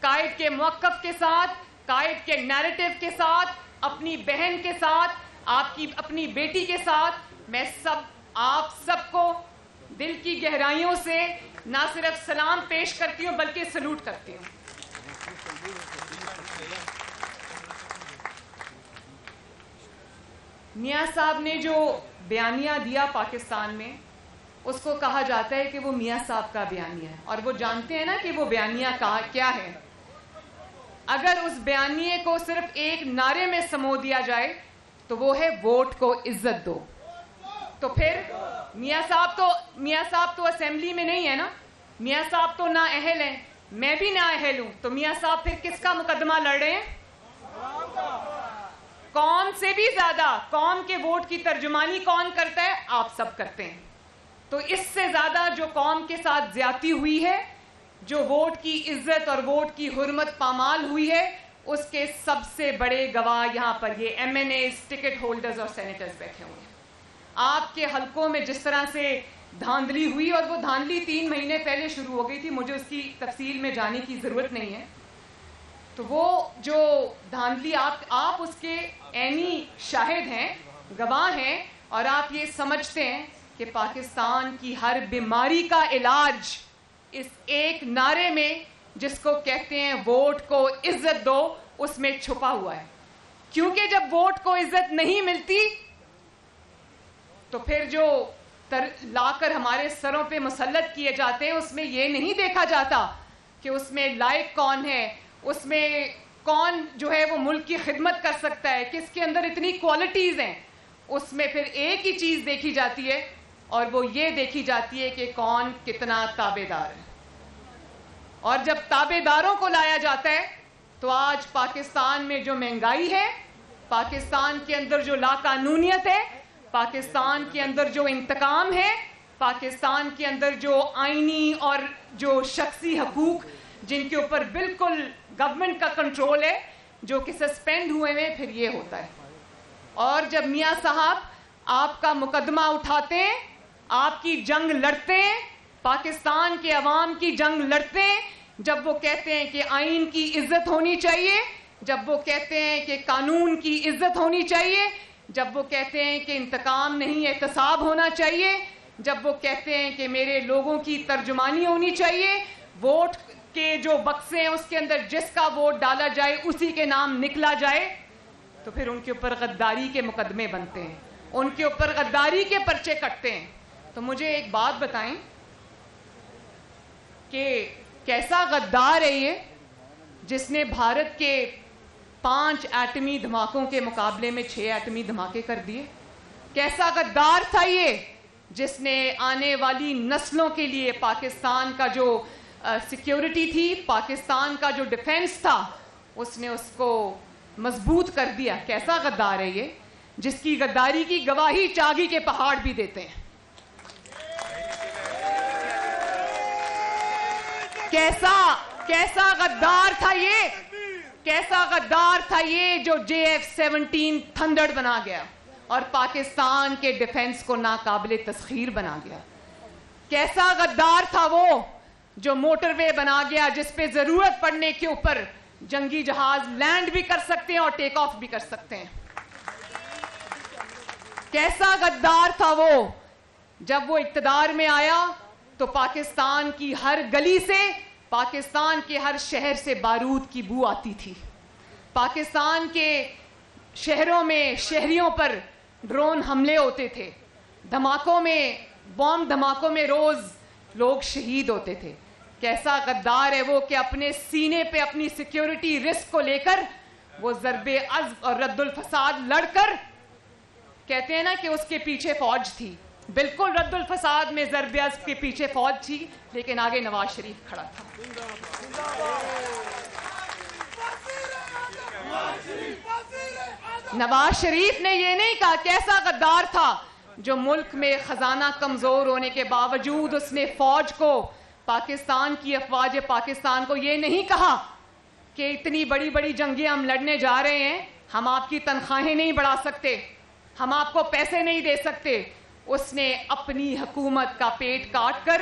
قائد کے موقف کے ساتھ، قائد کے نیریٹو کے ساتھ، اپنی بہن کے ساتھ، آپ کی اپنی بیٹی کے ساتھ میں آپ سب کو دل کی گہرائیوں سے نہ صرف سلام پیش کرتی ہوں بلکہ سلوٹ کرتی ہوں۔ میاں صاحب نے جو بیانیہ دیا پاکستان میں، اس کو کہا جاتا ہے کہ وہ میاں صاحب کا بیانیہ ہے، اور وہ جانتے ہیں نا کہ وہ بیانیہ کیا ہے۔ اگر اس بیانیے کو صرف ایک نعرے میں سمو دیا جائے تو وہ ہے ووٹ کو عزت دو۔ تو پھر میاں صاحب تو اسمبلی میں نہیں ہے نا، میاں صاحب تو نااہل ہیں، میں بھی نااہل ہوں، تو میاں صاحب پھر کس کا مقدمہ لڑ رہے ہیں؟ قوم سے بھی زیادہ قوم کے ووٹ کی ترجمانی کون کرتا ہے؟ آپ سب کرتے ہیں۔ تو اس سے زیادہ جو قوم کے ساتھ زیادتی ہوئی ہے، جو ووٹ کی عزت اور ووٹ کی حرمت پامال ہوئی ہے، اس کے سب سے بڑے گواہ یہاں پر یہ MNAs, ticket holders اور سینیٹرز بیٹھے ہوئے ہیں۔ آپ کے حلقوں میں جس طرح سے دھاندلی ہوئی، اور وہ دھاندلی 3 مہینے پہلے شروع ہو گئی تھی، مجھے اس کی تفصیل میں جانے کی ضرورت نہیں ہے، تو وہ جو دھاندلی آپ اس کے عینی شاہد ہیں، گواہ ہیں، اور آپ یہ سمجھتے ہیں کہ پاکستان کی ہر بیماری کا علاج اس ایک نعرے میں، جس کو کہتے ہیں ووٹ کو عزت دو، اس میں چھپا ہوا ہے۔ کیونکہ جب ووٹ کو عزت نہیں ملتی تو پھر جو لا کر ہمارے سروں پہ مسلط کیے جاتے ہیں، اس میں یہ نہیں دیکھا جاتا کہ اس میں لائق کون ہے، اس میں کون جو ہے وہ ملک کی خدمت کر سکتا ہے، کس کے اندر اتنی کوالٹیز ہیں۔ اس میں پھر ایک ہی چیز دیکھی جاتی ہے، اور وہ یہ دیکھی جاتی ہے کہ کون کتنا تابع دار ہے۔ اور جب تابع داروں کو لایا جاتا ہے تو آج پاکستان میں جو مہنگائی ہے، پاکستان کے اندر جو لاقانونیت ہے، پاکستان کے اندر جو انتقام ہے، پاکستان کے اندر جو آئینی اور جو شخصی حقوق جن کے اوپر بالکل گورنمنٹ کا کنٹرول ہے، جو کہ سسپینڈ ہوئے ہیں، پھر یہ ہوتا ہے۔ اور جب میاں صاحب آپ کا مقدمہ اٹھاتے ہیں، آپ کی جنگ لڑتے ہیں، پاکستان کے عوام کی جنگ لڑتے ہیں، جب وہ کہتے ہیں کہ آئین کی عزت ہونی چاہیے، جب وہ کہتے ہیں کہ قانون کی عزت ہونی چاہیے، جب وہ کہتے ہیں کہ انتقام نہیں احتساب ہونا چاہیے، جب وہ کہتے ہیں کہ میرے لوگوں کی ترجمانی ہونی چاہیے، ووٹ کے جو بکسے ہیں اس کے اندر جس کا ووٹ ڈالا جائے اسی کے نام نکلا جائے، تو پھر ان کے اوپر غداری کے مقدمے بنتے ہیں، ان کے اوپر غداری کے پرچے کٹتے ہیں۔ تو مجھے ایک بات بتائیں کہ کیسا غدار ہے یہ، جس نے بھارت کے 5 ایٹمی دھماکوں کے مقابلے میں 6 ایٹمی دھماکے کر دیے؟ کیسا غدار تھا یہ، جس نے آنے والی نسلوں کے لیے پاکستان کا جو سیکیورٹی تھی، پاکستان کا جو ڈیفنس تھا، اس نے اس کو مضبوط کر دیا؟ کیسا غدار ہے یہ، جس کی غداری کی گواہی چاگی کے پہاڑ بھی دیتے ہیں۔ کیسا غدار تھا یہ، کیسا غدار تھا یہ جو JF-17 تھنڈر بنا گیا اور پاکستان کے ڈیفنس کو ناقابل تسخیر بنا گیا۔ کیسا غدار تھا وہ جو موٹر وے بنا گیا جس پہ ضرورت پڑنے کے اوپر جنگی جہاز لینڈ بھی کر سکتے ہیں اور ٹیک آف بھی کر سکتے ہیں۔ کیسا غدار تھا وہ جب وہ اقتدار میں آیا تو پاکستان کی ہر گلی سے، پاکستان کے ہر شہر سے بارود کی بو آتی تھی، پاکستان کے شہروں میں شہریوں پر ڈرون حملے ہوتے تھے، دھماکوں میں، بم دھماکوں میں روز لوگ شہید ہوتے تھے۔ کیسا غدار ہے وہ کہ اپنے سینے پہ اپنی سیکیورٹی رسک کو لے کر وہ ضرب عضب اور رد الفساد لڑ کر، کہتے ہیں نا کہ اس کے پیچھے فوج تھی، بالکل رد الفساد میں ضرب عضب کے پیچھے فوج تھی، لیکن آگے نواز شریف کھڑا تھا۔ نواز شریف نے یہ نہیں کہا، کیسا غدار تھا جو ملک میں خزانہ کمزور ہونے کے باوجود اس نے فوج کو، پاکستان کی افواج پاکستان کو یہ نہیں کہا کہ اتنی بڑی بڑی جنگیں ہم لڑنے جا رہے ہیں، ہم آپ کی تنخواہیں نہیں بڑھا سکتے، ہم آپ کو پیسے نہیں دے سکتے۔ اس نے اپنی حکومت کا پیٹ کاٹ کر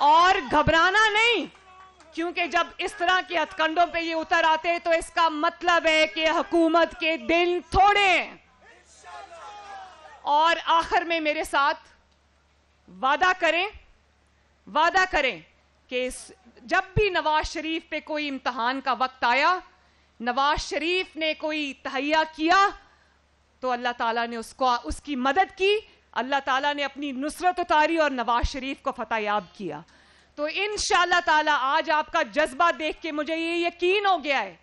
اور گھبرانا نہیں، کیونکہ جب اس طرح کے ہتھ کنڈوں پہ یہ اتر آتے ہیں تو اس کا مطلب ہے کہ حکومت کے دن تھوڑے ہیں. اور آخر میں میرے ساتھ وعدہ کریں کہ جب بھی نواز شریف پہ کوئی امتحان کا وقت آیا، نواز شریف نے کوئی تہیہ کیا تو اللہ تعالیٰ نے اس کی مدد کی، اللہ تعالیٰ نے اپنی نصرت اتاری اور نواز شریف کو فتح یاب کیا. تو انشاءاللہ تعالیٰ آج آپ کا جذبہ دیکھ کے مجھے یہ یقین ہو گیا ہے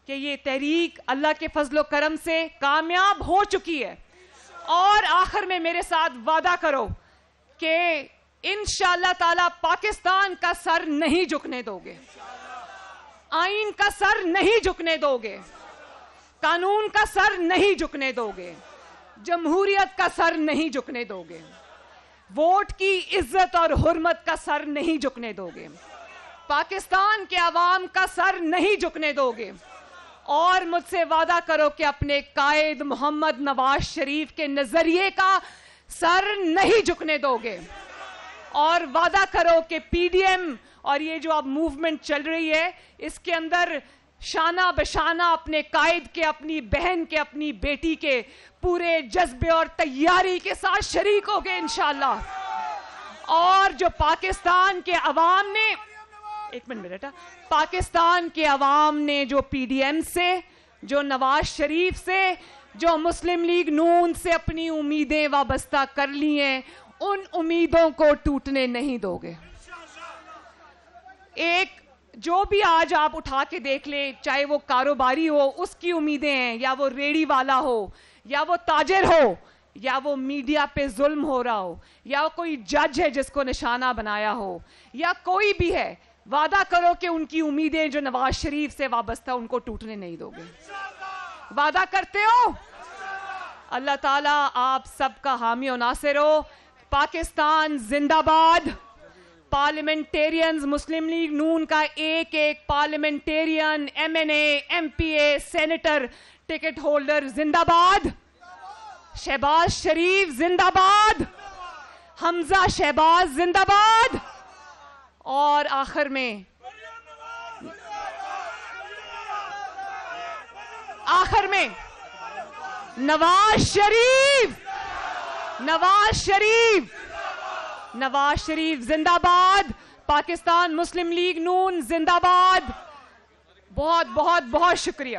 کہ یہ تحریک اللہ کے فضل و کرم سے کامیاب ہو چکی ہے. اور آخر میں میرے ساتھ وعدہ کرو کہ انشاءاللہ تعالیٰ پاکستان کا سر نہیں جھکنے دو گے، آئین کا سر نہیں جھکنے دو گے، قانون کا سر نہیں جھکنے دو گے، جمہوریت کا سر نہیں جھکنے دو گے، ووٹ کی عزت اور حرمت کا سر نہیں جھکنے دو گے، پاکستان کے عوام کا سر نہیں جھکنے دو گے. اور مجھ سے وعدہ کرو کہ اپنے قائد محمد نواز شریف کے نظریے کا سر نہیں جھکنے دو گے. اور وعدہ کرو کہ پی ڈی ایم اور یہ جو اب موومنٹ چل رہی ہے اس کے اندر شانہ بشانہ اپنے قائد کے، اپنی بہن کے، اپنی بیٹی کے پورے جذبے اور تیاری کے ساتھ شریک ہوگے انشاءاللہ. اور جو پاکستان کے عوام نے، ایک منٹ بیٹا، پاکستان کے عوام نے جو پی ڈی ایم سے، جو نواز شریف سے، جو مسلم لیگ نون سے اپنی امیدیں وابستہ کر لی ہیں، ان امیدوں کو ٹوٹنے نہیں دو گے. ایک جو بھی آج آپ اٹھا کے دیکھ لیں، چاہے وہ کاروباری ہو اس کی امیدیں ہیں، یا وہ ریڑی والا ہو، یا وہ تاجر ہو، یا وہ میڈیا پہ ظلم ہو رہا ہو، یا کوئی جج ہے جس کو نشانہ بنایا ہو، یا کوئی بھی ہے، وعدہ کرو کہ ان کی امیدیں جو نواز شریف سے وابستہ ان کو ٹوٹنے نہیں دو گے. وعدہ کرتے ہو؟ اللہ تعالیٰ آپ سب کا حامی و ناصر ہو. پاکستان زندہ باد. پارلیمنٹیرینز مسلم لیگ نون کا ایک ایک پارلیمنٹیرین، ایم این اے، ایم پی اے، سینیٹر، ٹکٹ ہولڈر زندہ باد. شہباز شریف زندہ باد. حمزہ شہباز زندہ باد. اور آخر میں نواز شریف زندہ باد. پاکستان مسلم لیگ نون زندہ باد. بہت بہت بہت شکریہ.